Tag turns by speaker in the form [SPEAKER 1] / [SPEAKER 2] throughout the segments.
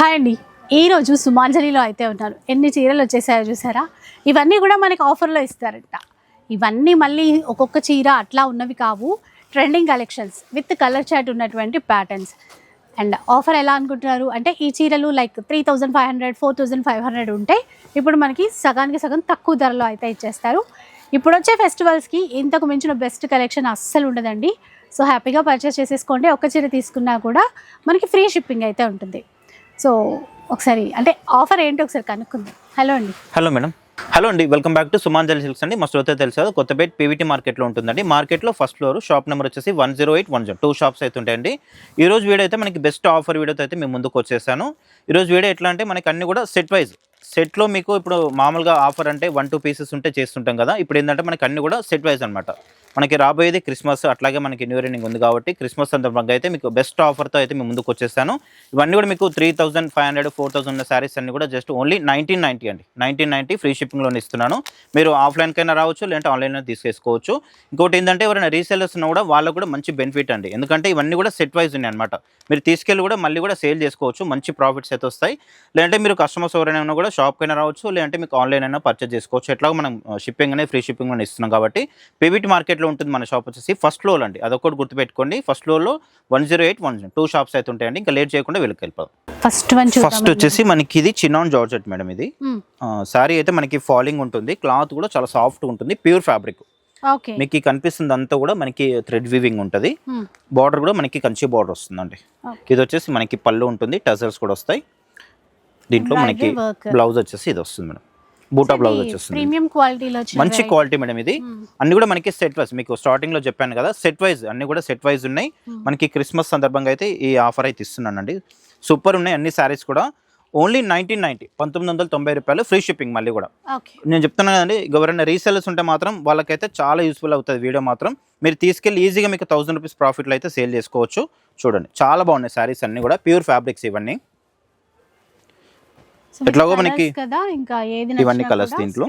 [SPEAKER 1] Hi అండి. ఈరోజు సుమాంజలిలో అయితే ఉన్నారు. ఎన్ని చీరలు వచ్చేసాయో చూసారా. ఇవన్నీ కూడా మనకి ఆఫర్లో ఇస్తారంట. ఇవన్నీ మళ్ళీ ఒక్కొక్క చీర అట్లా ఉన్నవి కావు, trending collections with colour chart ఉన్నటువంటి ప్యాటర్న్స్. అండ్ ఆఫర్ ఎలా అనుకుంటున్నారు అంటే ఈ చీరలు లైక్ 3500 4500 ఉంటే ఇప్పుడు మనకి సగానికి సగం తక్కువ ధరలో అయితే ఇచ్చేస్తారు. ఇప్పుడు వచ్చే ఫెస్టివల్స్కి ఇంతకు మించిన బెస్ట్ కలెక్షన్ అస్సలు ఉండదండి. సో హ్యాపీగా పర్చేస్ చేసేసుకోండి. ఒక్క చీర తీసుకున్నా కూడా మనకి ఫ్రీ షిప్పింగ్ అయితే ఉంటుంది. సో ఒకసారి అంటే ఆఫర్ ఏంటి ఒకసారి కనుక్కుందాం. హలో అండి.
[SPEAKER 2] Hello madam. హలో అండి, welcome back to Sumanjali silks అండి. మస్ట్ అయితే తెలుసు కదా, కొత్తపేట పీవీటీ మార్కెట్లో ఉంటుందండి. మార్కెట్లో ఫస్ట్ ఫ్లోర్, షాప్ నెంబర్ వచ్చేసి 10810. 2 షాప్స్ అయితే ఉంటాయండి. ఈరోజు వీడియో అయితే మనకి బెస్ట్ ఆఫర్ వీడియోతో అయితే మేము ముందుకు వచ్చేసాను. ఈరోజు వీడియో ఎట్లా అంటే మనకి అన్ని కూడా సెట్ వైజ్, సెట్లో మీకు ఇప్పుడు మామూలుగా ఆఫర్ అంటే 1-2 పీసెస్ ఉంటే చేస్తుంటాం కదా. ఇప్పుడు ఏంటంటే మనకి అన్ని కూడా సెట్ వైజ్ అనమాట. మనకి రాబోయేది క్రిస్మస్, అట్లాగే మనకి న్యూ ఇయర్ ఉంది కాబట్టి క్రిస్మస్ సందర్భంగా అయితే మీకు బెస్ట్ ఆఫర్తో అయితే మేము ముందుకు వచ్చేసాను. ఇవన్నీ కూడా మీకు 3500 4000 ఉన్న శారీస్ అన్ని కూడా జస్ట్ ఓన్లీ 1990 అండి. 1990 ఫ్రీ షిప్పింగ్లో ఇస్తున్నాను. మీరు ఆఫ్లైన్కైనా రావచ్చు, లేదంటే ఆన్లైన్లో తీసేసుకోవచ్చు. ఇంకోటి ఏంటంటే ఎవరైనా రీసేలర్స్ ఉన్నా కూడా వాళ్ళకు కూడా మంచి బెనిఫిట్ అండి. ఎందుకంటే ఇవన్నీ కూడా సెట్ వైజ్ ఉన్నాయి అనమాట. మీరు తీసుకెళ్ళి కూడా మళ్ళీ కూడా సేల్ చేసుకోవచ్చు, మంచి ప్రాఫిట్స్ అయితే వస్తాయి. లేదంటే మీరు కస్టమర్స్ ఎవరైనా ఉన్నా కూడా షాప్కైనా రావచ్చు, లేదంటే మీకు ఆన్లైన్ అయినా పర్చేజ్ చేసుకోవచ్చు. ఎట్లా మనం షిప్పింగ్ అనేది ఫ్రీ షిప్పింగ్ అని ఇస్తున్నాం కాబట్టి పీవీటీ మార్కెట్లో ఉంటుంది మన షాప్ వచ్చేసి ఫస్ట్ ఫ్లోర్ అండి. అదొకటి గుర్తుపెట్టుకోండి. ఫస్ట్ ఫ్లోర్లో 10810 2 షాప్స్ అయితే ఉంటాయండి. ఇంకా లేట్ చేయకుండా వెళ్ళిపోదాం. ఫస్ట్ వచ్చేసి మనకి ఇది చినాన్ జార్జెట్ మేడం. ఇది సారీ అయితే మనకి ఫాలింగ్ ఉంటుంది, క్లాత్ కూడా చాలా సాఫ్ట్ ఉంటుంది, ప్యూర్ ఫ్యాబ్రిక్. మీకు కనిపిస్తుంది అంతా కూడా మనకి థ్రెడ్ వీవింగ్ ఉంటుంది. బార్డర్ కూడా మనకి కంచి బార్డర్ వస్తుందండి. ఇది వచ్చేసి మనకి పళ్ళు ఉంటుంది, టజల్స్ కూడా వస్తాయి. దీంట్లో మనకి బ్లౌజ్ వచ్చేసి ఇది వస్తుంది మేడం. బూటా బ్లౌజ్ వచ్చేస్తుంది, మంచి క్వాలిటీ మేడం. ఇది అన్ని కూడా మనకి సెట్ వైజ్, మీకు స్టార్టింగ్ లో చెప్పాను కదా సెట్ వైజ్, అన్ని కూడా సెట్ వైజ్ ఉన్నాయి. మనకి క్రిస్మస్ సందర్భంగా అయితే ఈ ఆఫర్ అయితే ఇస్తున్నానండి. సూపర్ ఉన్నాయి అన్ని శారీస్ కూడా. ఓన్లీ 1990 1990 రూపాయలు ఫ్రీ షిప్పింగ్. మళ్ళీ కూడా నేను చెప్తున్నాను కదండి, ఎవరైనా రీసెలర్స్ ఉంటే మాత్రం వాళ్ళకైతే చాలా యూస్ఫుల్ అవుతుంది వీడియో మాత్రం. మీరు తీసుకెళ్ళి ఈజీగా మీకు 1000 రూపీస్ ప్రాఫిట్లో అయితే సేల్ చేసుకోవచ్చు. చూడండి చాలా బాగున్నాయి శారీస్ అన్ని కూడా, ప్యూర్ ఫ్యాబ్రిక్స్ ఇవన్నీ. ఎట్లాగో మనకి ఇవన్నీ కలర్స్ దీంట్లో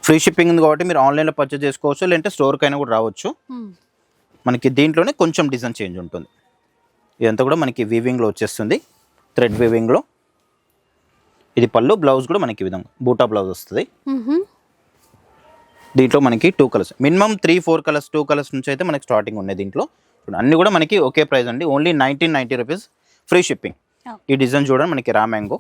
[SPEAKER 2] ఫ్రీ షిప్పింగ్ ఉంది కాబట్టి మీరు ఆన్లైన్లో పర్చేజ్ చేసుకోవచ్చు, లేదంటే స్టోర్కైనా కూడా రావచ్చు. మనకి దీంట్లోనే కొంచెం డిజైన్ చేంజ్ ఉంటుంది. ఇదంతా కూడా మనకి వీవింగ్లో వచ్చేస్తుంది, థ్రెడ్ వీవింగ్లో. ఇది పళ్ళు, బ్లౌజ్ కూడా మనకి విధంగా బూటా బ్లౌజ్ వస్తుంది. దీంట్లో మనకి 2 కలర్స్, మినిమం 3-4 కలర్స్, 2 కలర్స్ నుంచి అయితే మనకి స్టార్టింగ్ ఉన్నాయి. దీంట్లో అన్ని కూడా మనకి ఒకే ప్రైస్ అండి. Only 1990 rupees free shipping. ఈ డిజైన్ చూడండి మనకి రా మ్యాంగో.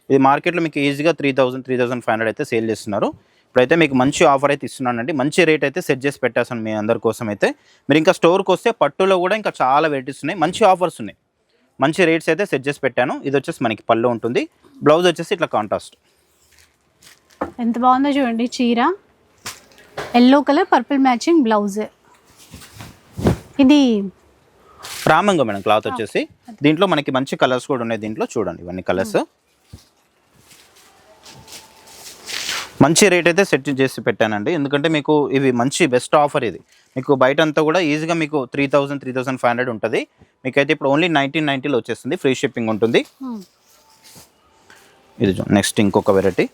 [SPEAKER 2] ఇది మార్కెట్లో మీకు ఈజీగా 3000-3500 అయితే సేల్ చేస్తున్నారు. ఇప్పుడైతే మీకు మంచి ఆఫర్ అయితే ఇస్తున్నానండి. మంచి రేట్ అయితే సెట్ చేసి పెట్టేస్తాను మీ అందరి కోసం అయితే. మీరు ఇంకా స్టోర్కి వస్తే పట్టులో కూడా ఇంకా చాలా వెరైటీస్ ఉన్నాయి, మంచి ఆఫర్స్ ఉన్నాయి, మంచి రేట్స్ అయితే సెట్ చేసి పెట్టాను. ఇది వచ్చేసి మనకి పళ్ళు ఉంటుంది, బ్లౌజ్ వచ్చేసి ఇట్లా కాంట్రాస్ట్.
[SPEAKER 1] ఎంత బాగుందో చూడండి చీర, yellow colour purple matching blouse. ఇది
[SPEAKER 2] రామంగో మేడం క్లాత్ వచ్చేసి. దీంట్లో మనకి మంచి కలర్స్ కూడా ఉన్నాయి. దీంట్లో చూడండి ఇవన్నీ కలర్స్. మంచి రేట్ అయితే సెట్ చేసి పెట్టానండి, ఎందుకంటే మీకు ఇవి మంచి బెస్ట్ ఆఫర్. ఇది మీకు బయట అంతా కూడా ఈజీగా మీకు 3000-3500 ఉంటుంది. మీకైతే ఇప్పుడు ఓన్లీ 1990లో వచ్చేస్తుంది, ఫ్రీ షిప్పింగ్ ఉంటుంది. ఇది నెక్స్ట్ ఇంకొక వెరైటీ.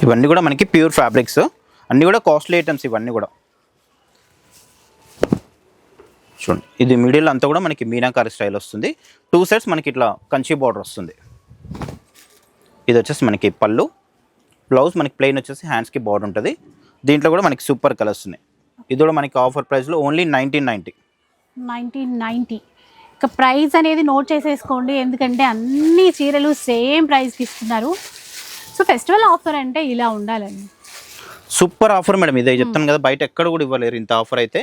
[SPEAKER 2] ఇవన్నీ కూడా మనకి ప్యూర్ ఫ్యాబ్రిక్స్, అన్నీ కూడా కాస్ట్లీ ఐటమ్స్ ఇవన్నీ కూడా. చూడండి ఇది మిడిల్ అంతా కూడా మనకి మీనాకారి స్టైల్ వస్తుంది. 2 సెట్స్ మనకి ఇట్లా కంచి బార్డర్ వస్తుంది. ఇది వచ్చేసి మనకి పళ్ళు, బ్లౌజ్ మనకి ప్లెయిన్ వచ్చేసి హ్యాండ్స్కి బార్డర్ ఉంటుంది. దీంట్లో కూడా మనకి సూపర్ కలర్స్ ఉన్నాయి. ఇది కూడా మనకి ఆఫర్ ప్రైస్లో ఓన్లీ
[SPEAKER 1] 1990. ఇక ప్రైస్ అనేది నోట్ చేసేసుకోండి, ఎందుకంటే అన్ని చీరలు సేమ్ ప్రైస్కి ఇస్తున్నారు. సో ఫెస్టివల్ ఆఫర్ అంటే ఇలా ఉండాలండి.
[SPEAKER 2] Super offer madam. ఇదే చెప్తాను కదా, బయట ఎక్కడ కూడా ఇవ్వలేరు ఇంత ఆఫర్ అయితే.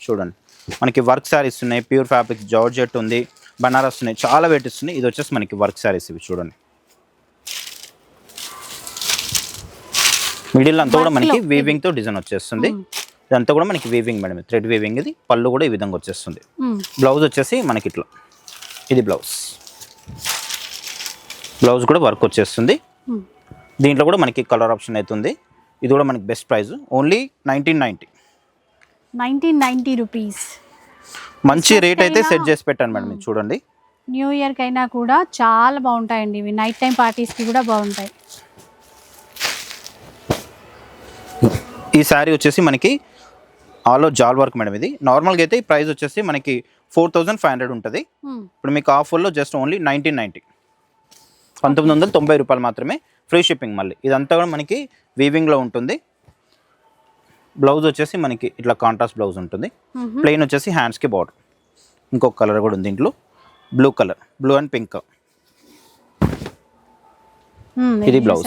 [SPEAKER 2] చూడండి మనకి వర్క్ శారీస్ ఉన్నాయి, ప్యూర్ ఫ్యాబ్రిక్, జార్జెట్ ఉంది, బనారస్ ఉన్నాయి, చాలా వెరైటీస్ ఉన్నాయి. ఇది వచ్చేసి మనకి వర్క్ శారీస్ ఇవి చూడండి. మిడిల్ అంతా కూడా మనకి వీవింగ్తో డిజైన్ వచ్చేస్తుంది. ఇదంతా కూడా మనకి వీవింగ్ మేడం, థ్రెడ్ వీవింగ్. ఇది పళ్ళు కూడా ఈ విధంగా వచ్చేస్తుంది. బ్లౌజ్ వచ్చేసి మనకి ఇట్లా, ఇది బ్లౌజ్ కూడా వర్క్ వచ్చేస్తుంది. దీంట్లో కూడా మనకి కలర్ ఆప్షన్ అవుతుంది. ఇది కూడా మనకి బెస్ట్ ప్రైస్ ఓన్లీ
[SPEAKER 1] 1990 రూపీస్.
[SPEAKER 2] మంచి రేట్ అయితే సెట్ చేసి పెట్టాను మేడం. చూడండి
[SPEAKER 1] న్యూ ఇయర్ కైనా కూడా చాలా బాగుంటాయండి ఇవి, నైట్ టైం పార్టీస్కి కూడా బాగుంటాయి.
[SPEAKER 2] ఈ శారీ వచ్చేసి మనకి ఆల్ ఓవర్ జాల్ వర్క్ మేడం. ఇది నార్మల్గా అయితే ఈ ప్రైస్ వచ్చేసి మనకి 4500 ఉంటుంది. ఇప్పుడు మీకు ఆఫర్లో జస్ట్ ఓన్లీ 1990, 1990 రూపాయలు మాత్రమే, ఫ్రీ షిప్పింగ్. మళ్ళీ ఇదంతా కూడా మనకి వీవింగ్లో ఉంటుంది. బ్లౌజ్ వచ్చేసి మనకి ఇట్లా కాంట్రాస్ట్ బ్లౌజ్ ఉంటుంది. ప్లెయిన్ వచ్చేసి హ్యాండ్స్కి బార్డర్. ఇంకొక కలర్ కూడా ఉంది దీంట్లో, blue colour, blue and pink. ఇది బ్లౌజ్.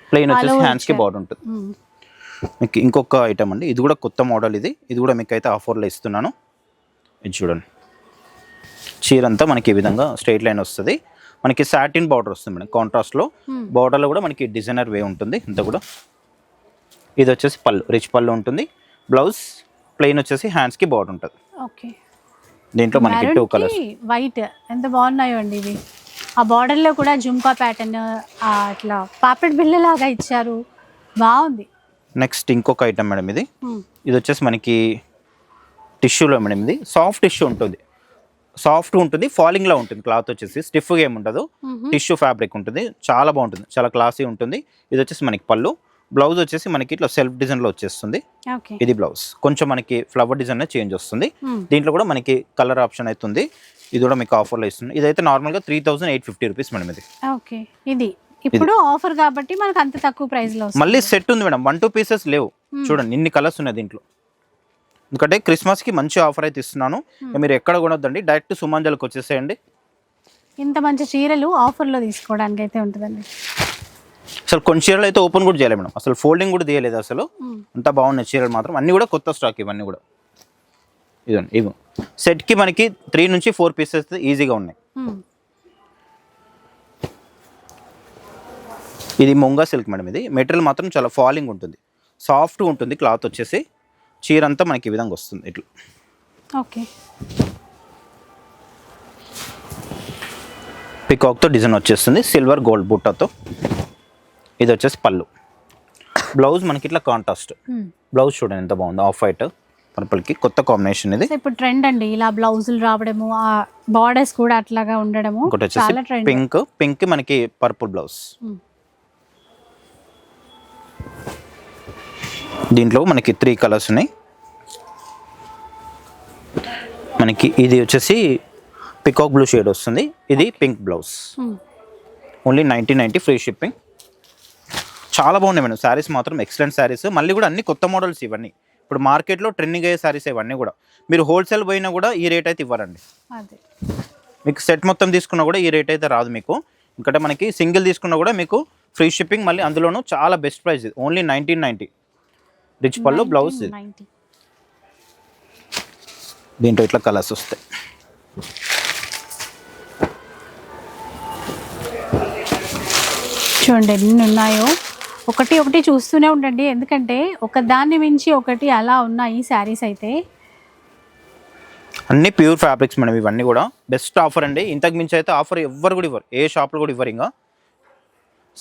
[SPEAKER 2] ప్లెయిన్ వచ్చేసి హ్యాండ్స్కి బార్డర్ ఉంటుంది. మీకు ఇంకొక ఐటమ్ అండి, ఇది కూడా కొత్త మోడల్. ఇది కూడా మీకు అయితే ఆఫర్లో ఇస్తున్నాను. ఇది చూడండి, చీర అంతా మనకి ఈ విధంగా స్ట్రైట్ లైన్ వస్తుంది. మనకి సాటిన్ బార్డర్ వస్తుంది మేడం. కాంట్రాస్ట్లో బార్డర్లో కూడా మనకి డిజైనర్ వే ఉంటుంది ఇంత కూడా. ఇది వచ్చేసి పళ్ళు, రిచ్ పళ్ళు ఉంటుంది. బ్లౌజ్ ప్లెయిన్ వచ్చేసి హ్యాండ్స్కి బార్డర్ ఉంటుంది.
[SPEAKER 1] ఓకే,
[SPEAKER 2] దీంట్లో మనకి 2 కలర్స్.
[SPEAKER 1] వైట్ ఎంత బాగున్నాయో అండి ఇవి. ఆ బార్డర్లో కూడా జుంకా ప్యాటర్న్ అట్లా పాపెట్ బిల్లలాగా ఇచ్చారు, బాగుంది.
[SPEAKER 2] నెక్స్ట్ ఇంకొక ఐటమ్ మేడం, ఇది వచ్చేసి మనకి టిష్యూలో మేడం. ఇది సాఫ్ట్ టిష్యూ ఉంటుంది, సాఫ్ట్ ఉంటుంది, ఫాలింగ్లో ఉంటుంది. క్లాత్ వచ్చేసి స్టిఫ్గా ఏమి ఉండదు, టిష్యూ ఫ్యాబ్రిక్ ఉంటుంది. చాలా బాగుంటుంది, చాలా క్లాసీ ఉంటుంది. ఇది వచ్చేసి మనకి పళ్ళు. బ్లౌజ్ వచ్చేసి మనకి ఇట్లా సెల్ఫ్ డిజైన్లో వచ్చేస్తుంది. ఇది బ్లౌజ్ కొంచెం మనకి ఫ్లవర్ డిజైన్ చేంజ్ వస్తుంది. దీంట్లో కూడా మనకి కలర్ ఆప్షన్ అవుతుంది. ఇది కూడా మీకు ఆఫర్లో ఇస్తుంది. ఇదైతే నార్మల్గా 3850 రూపీస్ మేడం. ఇది
[SPEAKER 1] ఓకే, ఇది ఇప్పుడు ఆఫర్ కాబట్టి మనకు అంత తక్కువ ప్రైస్లో.
[SPEAKER 2] మళ్ళీ సెట్ ఉంది మేడం, 1-2 పీసెస్ లేవు. చూడండి ఇన్ని కలర్స్ ఉన్నాయి దీంట్లో. ఎందుకంటే క్రిస్మస్కి మంచి ఆఫర్ అయితే ఇస్తున్నాను. మీరు ఎక్కడ కొనొద్దండి, డైరెక్ట్ సుమాంజల్కి వచ్చేసేయండి.
[SPEAKER 1] ఇంత మంచి చీరలు ఆఫర్లో తీసుకోవడానికి అయితే ఉంటుందండి.
[SPEAKER 2] అసలు కొన్ని చీరలు అయితే ఓపెన్ కూడా చేయలేదు మేడం, అసలు ఫోల్డింగ్ కూడా తీయలేదు అసలు. అంత బాగున్నాయి చీరలు మాత్రం. అన్నీ కూడా కొత్త స్టాక్ ఇవన్నీ కూడా. ఇదండి, ఇవి సెట్కి మనకి 3 నుంచి 4 పీసెస్ ఈజీగా ఉన్నాయి. ఇది ముంగా సిల్క్ మేడం. ఇది మెటీరియల్ మాత్రం చాలా ఫాలింగ్ ఉంటుంది, సాఫ్ట్గా ఉంటుంది. క్లాత్ వచ్చేసి చీర అంతా మనకి ఈ విధంగా వస్తుంది ఇట్లా.
[SPEAKER 1] ఓకే,
[SPEAKER 2] పికాక్తో డిజైన్ వచ్చేస్తుంది, సిల్వర్ గోల్డ్ బుట్టాతో. ఇది వచ్చేసి పళ్ళు. బ్లౌజ్ మనకి ఇట్లా కాంట్రాస్ట్ బ్లౌజ్. చూడండి ఎంత బాగుంది, ఆఫ్ వైట్ పర్పుల్కి కొత్త కాంబినేషన్. ఇది
[SPEAKER 1] ఇప్పుడు ట్రెండ్ అండి, ఇలా బ్లౌజులు రావడము, ఆ బార్డర్స్ కూడా అట్లాగా ఉండడము.
[SPEAKER 2] ఇంకోటి వచ్చేసి పింక్ మనకి పర్పుల్ బ్లౌజ్. దీంట్లో మనకి 3 కలర్స్ ఉన్నాయి. మనకి ఇది వచ్చేసి పికాక్ బ్లూ షేడ్ వస్తుంది. ఇది pink blouse. Only 1990, free shipping. చాలా బాగున్నాయి మేడం శారీస్ మాత్రం, ఎక్సలెంట్ శారీస్. మళ్ళీ కూడా అన్ని కొత్త మోడల్స్ ఇవన్నీ. ఇప్పుడు మార్కెట్లో ట్రెండింగ్ అయ్యే శారీస్ ఇవన్నీ కూడా. మీరు హోల్సేల్ పోయినా కూడా ఈ రేట్ అయితే ఇవ్వరండి. మీకు సెట్ మొత్తం తీసుకున్నా కూడా ఈ రేట్ అయితే రాదు మీకు. ఎందుకంటే మనకి సింగిల్ తీసుకున్నా కూడా మీకు ఫ్రీ షిప్పింగ్. మళ్ళీ అందులోనూ చాలా బెస్ట్ ప్రైస్, ఓన్లీ 1990. రిచ్ పళ్ళు, బ్లౌజ్. దీంట్లో ఇట్లా కలర్స్ వస్తాయి.
[SPEAKER 1] చూడండి ఎన్ని ఉన్నాయో, ఒకటి ఒకటి చూస్తూనే ఉండండి. ఎందుకంటే ఒకదాన్ని మించి ఒకటి అలా ఉన్నాయి శారీస్ అయితే.
[SPEAKER 2] అన్ని ప్యూర్ ఫ్యాబ్రిక్స్ మేడం ఇవన్నీ కూడా. బెస్ట్ ఆఫర్ అండి, ఇంతకు మించి అయితే ఆఫర్ ఎవ్వరు కూడా ఇవ్వరు, ఏ షాప్లో కూడా ఇవ్వరు. ఇంకా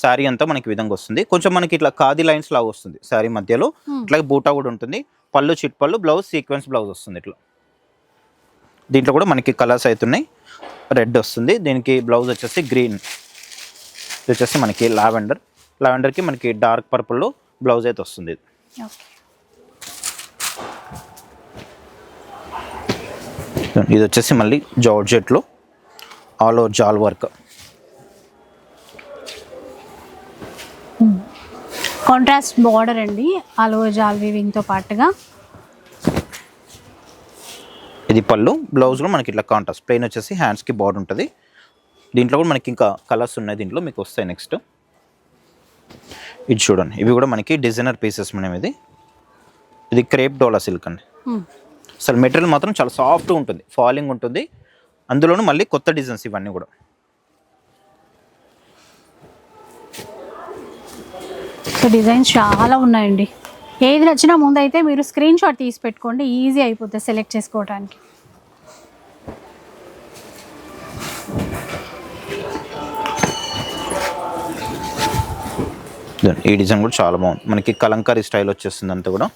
[SPEAKER 2] శారీ అంతా మనకి విధంగా వస్తుంది. కొంచెం మనకి ఇట్లా ఖాదీ లైన్స్ లాగా వస్తుంది శారీ మధ్యలో. ఇట్లా బూటా కూడా ఉంటుంది. పళ్ళు చిట్ పళ్ళు, బ్లౌజ్ సీక్వెన్స్ బ్లౌజ్ వస్తుంది ఇట్లా. దీంట్లో కూడా మనకి కలర్స్ అవుతున్నాయి. రెడ్ వస్తుంది, దీనికి బ్లౌజ్ వచ్చేసి గ్రీన్. ఇది వచ్చేసి మనకి లావెండర్కి మనకి డార్క్ పర్పుల్లో బ్లౌజ్ అయితే వస్తుంది. ఇది వచ్చేసి మళ్ళీ జార్జెట్లో ఆల్ ఓవర్ జాల్ వర్క్.
[SPEAKER 1] కాంట్రాస్ట్ బార్డర్ అండి, ఆల్ ఓవర్ జాల్ వీవింగ్తో పాటుగా.
[SPEAKER 2] ఇది పళ్ళు. బ్లౌజ్ కూడా మనకి ఇట్లా కాంట్రాస్ట్. ప్లెయిన్ వచ్చేసి హ్యాండ్స్కి బార్డర్ ఉంటుంది. దీంట్లో కూడా మనకి ఇంకా కలర్స్ ఉన్నాయి, దీంట్లో మీకు వస్తాయి నెక్స్ట్. ఇది చూడండి, ఇవి కూడా మనకి డిజైనర్ పీసెస్ మనం. ఇది క్రేప్ డోలా సిల్క్ అండి. అసలు మెటీరియల్ మాత్రం చాలా సాఫ్ట్గా ఉంటుంది, ఫాలింగ్ ఉంటుంది. అందులోనూ మళ్ళీ కొత్త డిజైన్స్ ఇవన్నీ కూడా.
[SPEAKER 1] సో డిజైన్స్ చాలా ఉన్నాయండి. ఏది నచ్చినా ముందు అయితే మీరు స్క్రీన్ షాట్ తీసి పెట్టుకోండి, ఈజీ అయిపోతుంది సెలెక్ట్ చేసుకోవడానికి.
[SPEAKER 2] ఈ డిజైన్ కూడా చాలా బాగుంది, మనకి కలంకారీ స్టైల్ వచ్చేస్తుంది అంతా కూడా.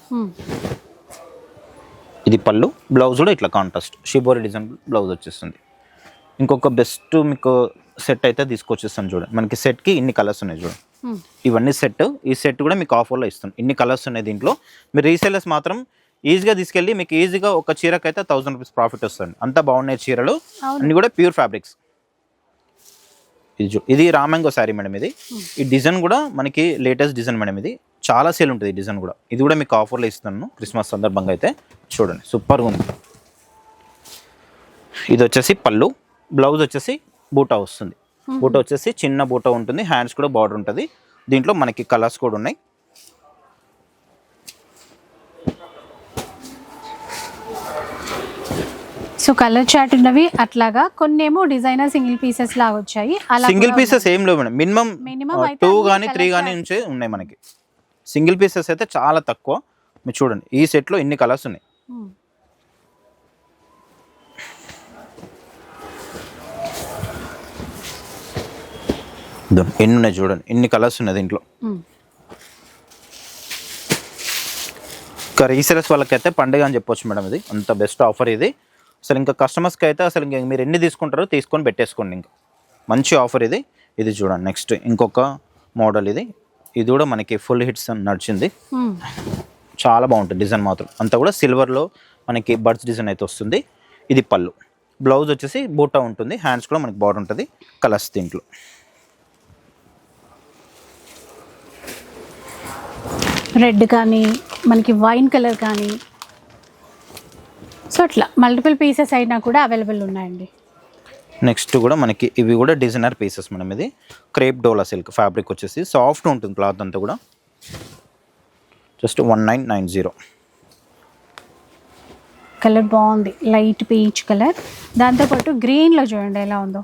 [SPEAKER 2] ఇది పళ్ళు. బ్లౌజ్ కూడా ఇట్లా కాంట్రాస్ట్ షిబోరి డిజైన్ బ్లౌజ్ వచ్చేస్తుంది. ఇంకొక బెస్ట్ మీకు సెట్ అయితే తీసుకొచ్చేస్తాను చూడండి. మనకి సెట్కి ఇన్ని కలర్స్ ఉన్నాయి చూడండి. ఇవన్నీ సెట్. ఈ సెట్ కూడా మీకు ఆఫర్లో ఇస్తాను. ఇన్ని కలర్స్ ఉన్నాయి దీంట్లో. మీరు రీసేలర్స్ మాత్రం ఈజీగా తీసుకెళ్ళి మీకు ఈజీగా ఒక చీరకైతే 1000 రూపీస్ ప్రాఫిట్ వస్తుంది. అంత బాగున్నాయి చీరలు, అన్ని కూడా ప్యూర్ ఫ్యాబ్రిక్స్. ఇది రామంగో శారీ మేడం. ఇది ఈ డిజైన్ కూడా మనకి లేటెస్ట్ డిజైన్ మేడం. ఇది చాలా సేల్ ఉంటుంది ఈ డిజైన్ కూడా. ఇది కూడా మీకు ఆఫర్లో ఇస్తున్నాను క్రిస్మస్ సందర్భంగా. అయితే చూడండి సూపర్గా ఉంది. ఇది వచ్చేసి పళ్ళు, బ్లౌజ్ వచ్చేసి బూటా వస్తుంది. బూటా వచ్చేసి చిన్న బూటా ఉంటుంది, హ్యాండ్స్ కూడా బార్డర్ ఉంటుంది. దీంట్లో మనకి కలర్స్ కూడా ఉన్నాయి.
[SPEAKER 1] సో కలర్ చార్ట్ ఉన్నవి అట్లాగా, కొన్ని ఏమో డిజైనర్ సింగిల్ పీసెస్ లాగా వచ్చాయి. అలా
[SPEAKER 2] సింగిల్ పీసెస్ ఏం లేవు మేడం, మినిమం 2 కానీ 3 కానీ నుంచే ఉన్నాయి మనకి. సింగిల్ పీసెస్ అయితే చాలా తక్కువ. మీరు చూడండి ఈ సెట్లో ఇన్ని కలర్స్ ఉన్నాయి. ఎన్ని ఉన్నాయి చూడండి, ఎన్ని కలర్స్ ఉన్నాయి దీంట్లో. ఇంకా రీసేలర్స్ వాళ్ళకైతే పండుగ అని చెప్పొచ్చు మేడం. ఇది అంత బెస్ట్ ఆఫర్ ఇది. అసలు ఇంకా కస్టమర్స్కి అయితే అసలు ఇంకా మీరు ఎన్ని తీసుకుంటారో తీసుకొని పెట్టేసుకోండి. ఇంకా మంచి ఆఫర్ ఇది. ఇది చూడండి నెక్స్ట్ ఇంకొక మోడల్. ఇది కూడా మనకి ఫుల్ హిట్స్ నడిచింది. చాలా బాగుంటుంది డిజైన్ మాత్రం. అంతా కూడా సిల్వర్లో మనకి బర్డ్స్ డిజైన్ అయితే వస్తుంది. ఇది పళ్ళు, బ్లౌజ్ వచ్చేసి బూటా ఉంటుంది, హ్యాండ్స్ కూడా మనకి బార్డర్ ఉంటుంది. కలర్స్ దీంట్లో
[SPEAKER 1] రెడ్ కానీ మనకి వైన్ కలర్ కానీ, సో అట్లా మల్టిపుల్ పీసెస్ అయినా కూడా అవైలబుల్ ఉన్నాయండి.
[SPEAKER 2] నెక్స్ట్ కూడా మనకి ఇవి కూడా డిజైనర్ పీసెస్ మనం. ఇది క్రేప్ డోలా సిల్క్ ఫ్యాబ్రిక్ వచ్చేసి సాఫ్ట్ ఉంటుంది క్లాత్ అంతా కూడా. జస్ట్ 1990.
[SPEAKER 1] కలర్ బాగుంది, లైట్ పీచ్ కలర్. దాంతోపాటు గ్రీన్లో చూడండి ఎలా ఉందో.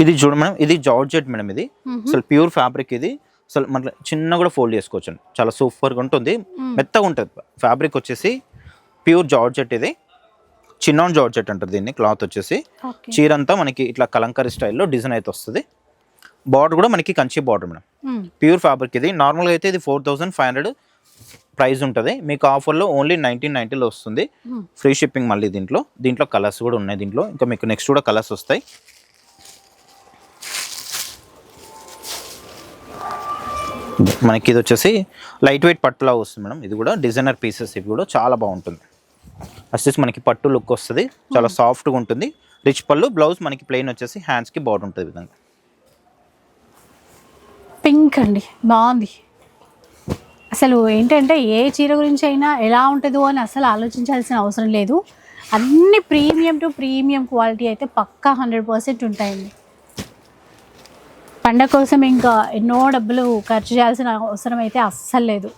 [SPEAKER 2] ఇది చూడండి మేడం, ఇది జార్జెట్ మేడం. ఇది అసలు ప్యూర్ ఫ్యాబ్రిక్. ఇది అసలు మన చిన్న కూడా ఫోల్డ్ చేసుకోవచ్చు అండి, చాలా సూపర్గా ఉంటుంది, మెత్తగా ఉంటుంది. ఫ్యాబ్రిక్ వచ్చేసి ప్యూర్ జార్జెట్. ఇది చిన్నాన్ జార్జెట్ అంటారు దీన్ని. క్లాత్ వచ్చేసి చీర అంతా మనకి ఇట్లా కలంకరీ స్టైల్లో డిజైన్ అయితే వస్తుంది. బార్డర్ కూడా మనకి Kanchi border madam. Pure fabric. ఇది నార్మల్గా అయితే ఇది 4500 ప్రైస్ ఉంటుంది. మీకు ఆఫర్లో ఓన్లీ 1990లో వస్తుంది. ఫ్రీ షిప్పింగ్ మళ్ళీ దీంట్లో కలర్స్ కూడా ఉన్నాయి. దీంట్లో ఇంకా మీకు నెక్స్ట్ కూడా కలర్స్ వస్తాయి. మనకి ఇది వచ్చేసి లైట్ వెయిట్ పట్టులా వస్తుంది మేడం. ఇది కూడా డిజైనర్ పీసెస్. ఇవి కూడా చాలా బాగుంటుంది. వచ్చేసి మనకి పట్టు లుక్ వస్తుంది, చాలా సాఫ్ట్గా ఉంటుంది. రిచ్ పళ్ళు, బ్లౌజ్ మనకి ప్లెయిన్ వచ్చేసి హ్యాండ్స్కి బార్డర్ ఉంటుంది విధంగా.
[SPEAKER 1] పింక్ అండి, బాగుంది. అసలు ఏంటంటే ఏ చీర గురించి అయినా ఎలా ఉంటుందో అని అసలు ఆలోచించాల్సిన అవసరం లేదు. అన్ని ప్రీమియం టు ప్రీమియం క్వాలిటీ అయితే పక్కా 100% ఉంటాయండి. పండగ కోసం ఇంకా ఎన్నో డబ్బులు ఖర్చు చేయాల్సిన అవసరం అయితే అస్సలు లేదు.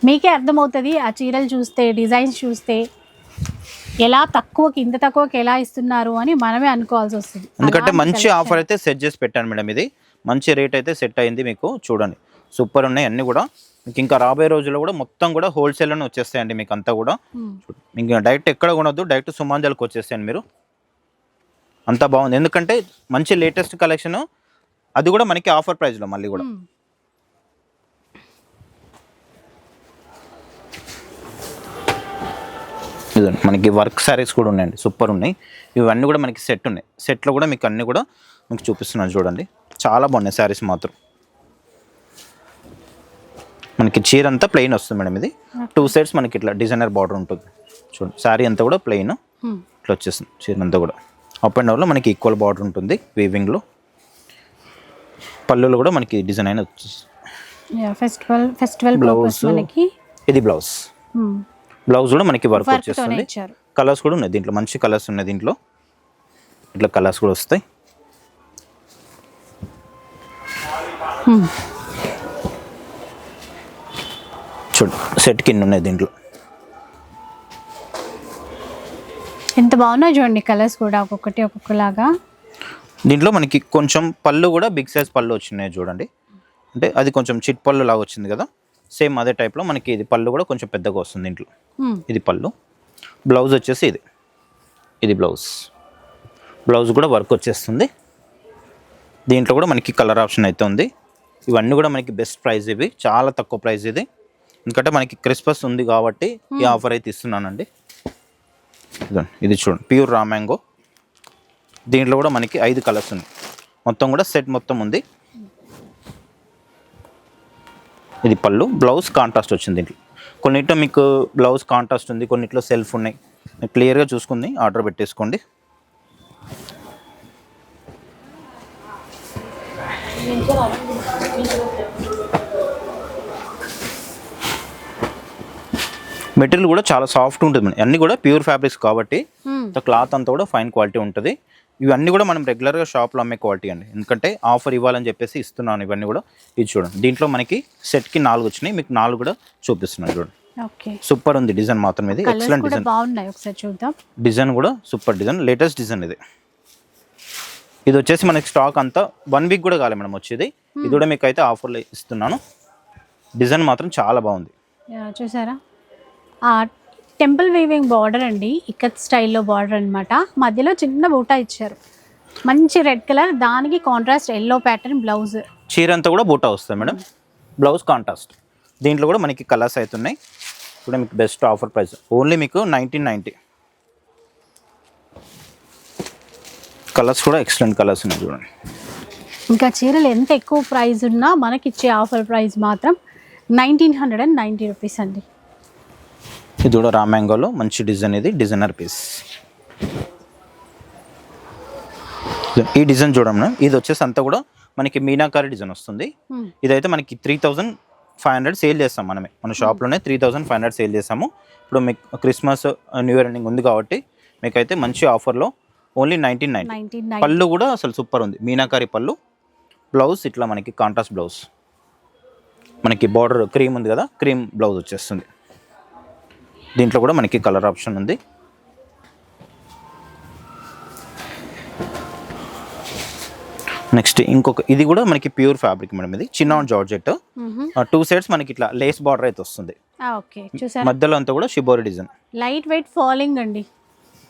[SPEAKER 1] మీకే అర్థమవుతుంది ఆ చీరలు చూస్తే, డిజైన్స్ చూస్తే ఎలా తక్కువకి, ఇంత తక్కువకి ఎలా ఇస్తున్నారు అని మనమే అనుకోవాల్సి వస్తుంది.
[SPEAKER 2] ఎందుకంటే మంచి ఆఫర్ అయితే సెట్ చేసి పెట్టాను మేడం. ఇది మంచి రేట్ అయితే సెట్ అయింది మీకు. చూడండి సూపర్ ఉన్నాయి అన్నీ కూడా. మీకు ఇంకా రాబోయే రోజుల్లో కూడా మొత్తం కూడా హోల్సేల్లోనే వచ్చేస్తాయండి మీకు అంతా కూడా. ఇంకా డైరెక్ట్ ఎక్కడ కొనొద్దు, డైరెక్ట్ సుమాంజల్కి వచ్చేస్తాయండి మీరు. అంతా బాగుంది, ఎందుకంటే మంచి లేటెస్ట్ కలెక్షన్, అది కూడా మనకి ఆఫర్ ప్రైస్లో మళ్ళీ కూడా. ఇదండి మనకి వర్క్ శారీస్ కూడా ఉన్నాయండి, సూపర్ ఉన్నాయి. ఇవన్నీ కూడా మనకి సెట్ ఉన్నాయి. సెట్లో కూడా మీకు అన్నీ కూడా మీకు చూపిస్తున్నాను చూడండి. చాలా బాగున్నాయి శారీస్ మాత్రం. మనకి చీర అంతా ప్లెయిన్ వస్తుంది మేడం. ఇది 2 సైడ్స్ మనకి ఇట్లా డిజైనర్ బార్డర్ ఉంటుంది. చూడండి శారీ అంతా కూడా ప్లెయిన్ ఇట్లా వచ్చేస్తుంది. చీర అంతా కూడా అప్ అండ్ డౌన్లో మనకి ఈక్వల్ బార్డర్ ఉంటుంది వీవింగ్లో. పళ్ళులో కూడా మనకి డిజైన్ అయిన
[SPEAKER 1] ఫెస్టివల్ బ్లౌజ్ మనకి.
[SPEAKER 2] ఇది బ్లౌజ్. బ్లౌజ్ కూడా మనకి వర్క్ వచ్చేస్తుంది. కలర్స్ కూడా ఉన్నాయి దీంట్లో, మంచి కలర్స్ ఉన్నాయి దీంట్లో. ఇట్లా కలర్స్ కూడా వస్తాయి. చూడు సెట్ కింద ఉన్నాయి దీంట్లో.
[SPEAKER 1] ఎంత బాగున్నాయి చూడండి కలర్స్ కూడా, ఒక్కొక్కలాగా.
[SPEAKER 2] దీంట్లో మనకి కొంచెం పళ్ళు కూడా బిగ్ సైజ్ పళ్ళు వచ్చినాయి చూడండి. అంటే అది కొంచెం చిట్ పళ్ళు లాగా వచ్చింది కదా, సేమ్ అదే టైప్లో మనకి ఇది పళ్ళు కూడా కొంచెం పెద్దగా వస్తుంది దీంట్లో. ఇది పళ్ళు. బ్లౌజ్ వచ్చేసి ఇది బ్లౌజ్ కూడా వర్క్ వచ్చేస్తుంది. దీంట్లో కూడా మనకి కలర్ ఆప్షన్ అయితే ఉంది. ఇవన్నీ కూడా మనకి బెస్ట్ ప్రైస్, ఇవి చాలా తక్కువ ప్రైస్ ఇది. ఎందుకంటే మనకి క్రిస్మస్ ఉంది కాబట్టి ఈ ఆఫర్ అయితే ఇస్తున్నానండి. ఇది చూడండి ప్యూర్ రా మ్యాంగో. దీంట్లో కూడా మనకి 5 కలర్స్ ఉన్నాయి. మొత్తం కూడా సెట్ మొత్తం ఉంది. ఇది పళ్ళు, బ్లౌజ్ కాంట్రాస్ట్ వచ్చింది. దీంట్లో కొన్నిట్లో మీకు బ్లౌజ్ కాంట్రాస్ట్ ఉంది, కొన్నిట్లో సెల్ఫ్ ఉన్నాయి. క్లియర్గా చూసుకుంది ఆర్డర్ పెట్టేసుకోండి. మెటీరియల్ కూడా చాలా సాఫ్ట్ ఉంటుంది. అన్నీ కూడా ప్యూర్ ఫ్యాబ్రిక్స్ కాబట్టి క్లాత్ అంతా కూడా ఫైన్ క్వాలిటీ ఉంటుంది. ఇవన్నీ కూడా మనం రెగ్యులర్గా షాప్లో అమ్మే క్వాలిటీ అండి. ఎందుకంటే ఆఫర్ ఇవ్వాలని చెప్పేసి ఇస్తున్నాను ఇవన్నీ కూడా. ఇది చూడండి, దీంట్లో మనకి సెట్కి 4 వచ్చినాయి, మీకు 4 కూడా చూపిస్తున్నాను చూడండి. సూపర్ ఉంది డిజైన్ మాత్రం. ఇది ఎక్సలెంట్ డిజైన్,
[SPEAKER 1] బాగున్నాయి. ఒకసారి చూద్దాం.
[SPEAKER 2] డిజైన్ కూడా సూపర్ డిజైన్, లేటెస్ట్ డిజైన్ ఇది. ఇది వచ్చేసి మనకి స్టాక్ అంతా 1 వీక్ కూడా కాలే మేడం వచ్చేది. ఇది కూడా మీకు అయితే ఆఫర్లో ఇస్తున్నాను. డిజైన్ మాత్రం చాలా బాగుంది.
[SPEAKER 1] చూసారా, టెంపుల్ వీవింగ్ బార్డర్ అండి, ఇక్కత్ స్టైల్లో బార్డర్ అనమాట. మధ్యలో చిన్న బూటా ఇచ్చారు, మంచి రెడ్ కలర్, దానికి కాంట్రాస్ట్ ఎల్లో ప్యాటర్న్ బ్లౌజ్.
[SPEAKER 2] చీర అంతా కూడా బూటా వస్తుంది మేడం, బ్లౌజ్ కాంట్రాస్ట్. దీంట్లో కూడా మనకి కలర్స్ అవుతున్నాయి. ఇప్పుడు మీకు బెస్ట్ ఆఫర్ ప్రైస్ ఓన్లీ మీకు 1990. కలర్స్ కూడా ఎక్సలెంట్ కలర్స్ ఉన్నాయి చూడండి.
[SPEAKER 1] ఇంకా చీరలు ఎంత ఎక్కువ ప్రైస్ ఉన్నా మనకి ఇచ్చే ఆఫర్ ప్రైస్ మాత్రం 1990 రూపీస్ అండి.
[SPEAKER 2] ఇది కూడా రా మ్యాంగోలో మంచి డిజైన్, ఇది డిజైనర్ పీస్. ఈ డిజైన్ చూడండి, ఇది వచ్చేసి అంతా కూడా మనకి మీనాకారి డిజైన్ వస్తుంది. ఇదైతే మనకి 3500 సేల్ చేస్తాం మనమే, మన షాప్లోనే 3500 సేల్ చేస్తాము. ఇప్పుడు మీకు క్రిస్మస్ న్యూ ఇయర్ ఎండింగ్ ఉంది కాబట్టి మీకైతే మంచి ఆఫర్లో ఓన్లీ 1990. పళ్ళు కూడా అసలు సూపర్ ఉంది, మీనాకారి పళ్ళు. బ్లౌజ్ ఇట్లా మనకి కాంట్రాస్ట్ బ్లౌజ్, మనకి బార్డర్ క్రీమ్ ఉంది కదా, క్రీమ్ బ్లౌజ్ వచ్చేస్తుంది. దీంట్లో కూడా మనకి కలర్ ఆప్షన్ ఉంది. నెక్స్ట్ ఇంకొక, ఇది కూడా మనకి ప్యూర్ ఫ్యాబ్రిక్ మేడం. ఇది చిన్నాన్ జార్జెట్, 2 సైడ్స్ మనకి ఇట్లా లేస్ బార్డర్ అయితే వస్తుంది. మధ్యలో అంతా కూడా shibori design,
[SPEAKER 1] light weight falling అండి.